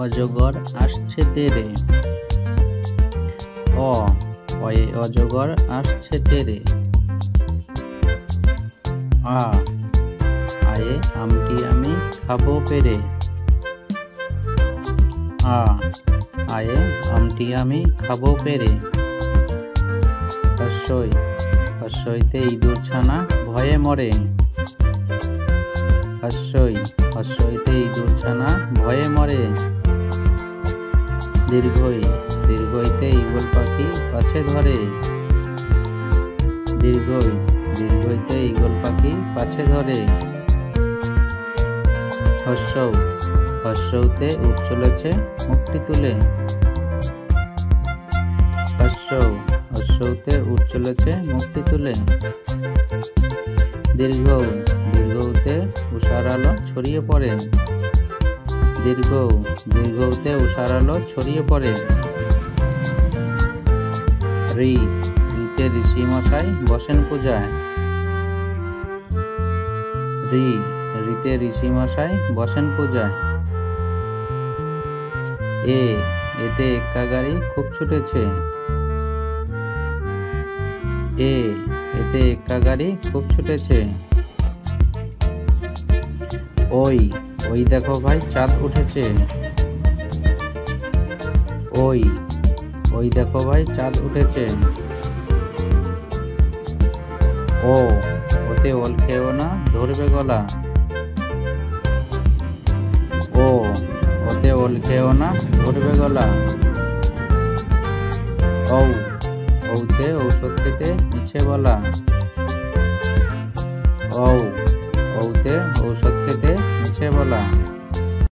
অজগর আসছে তেরে। অয়ে অজগর আসছে তেরে। আয়ে আমটি আমি খাবো পেরে। আয়ে আমটি আমি খাবো পেরে। হস্যইতে ইঁদুর ছানা ভয়ে মরে। হস্যইতে ইঁদুর ছানা ভয়ে মরে। দীর্ঘইতে ঈগল পাখি পাছে ধরে। দীর্ঘইতে ঈগল পাখি পাছে ধরে। হস্যউতে উট চলেছে মুখটি তুলে। হস্যউতে উট চলেছে মুখটি তুলে। দীর্ঘউতে উষার আলো ছড়িয়ে পড়ে। দীর্ঘউতে উষার আলো ছড়িয়ে পড়ে। রিতে ঋষি মশাই বসেন পূজায়। রিতে ঋষি মশাই বসেন পূজায়। এতে এক্কা গাড়ি খুব ছুটেছে। এতে এক্কা গাড়ি খুব ছুটেছে। ওই দেখো ভাই চাঁদ উঠেছে। ওই দেখো ভাই চাঁদ উঠেছে। ওতে ওল খেও না ধরবে গলা। ওতে ওল খেও না ধরবে গলা। ঔতে ঔষধ খেতে মিছে বলা। ঔতে ঔষধ খেতে মিছে বলা।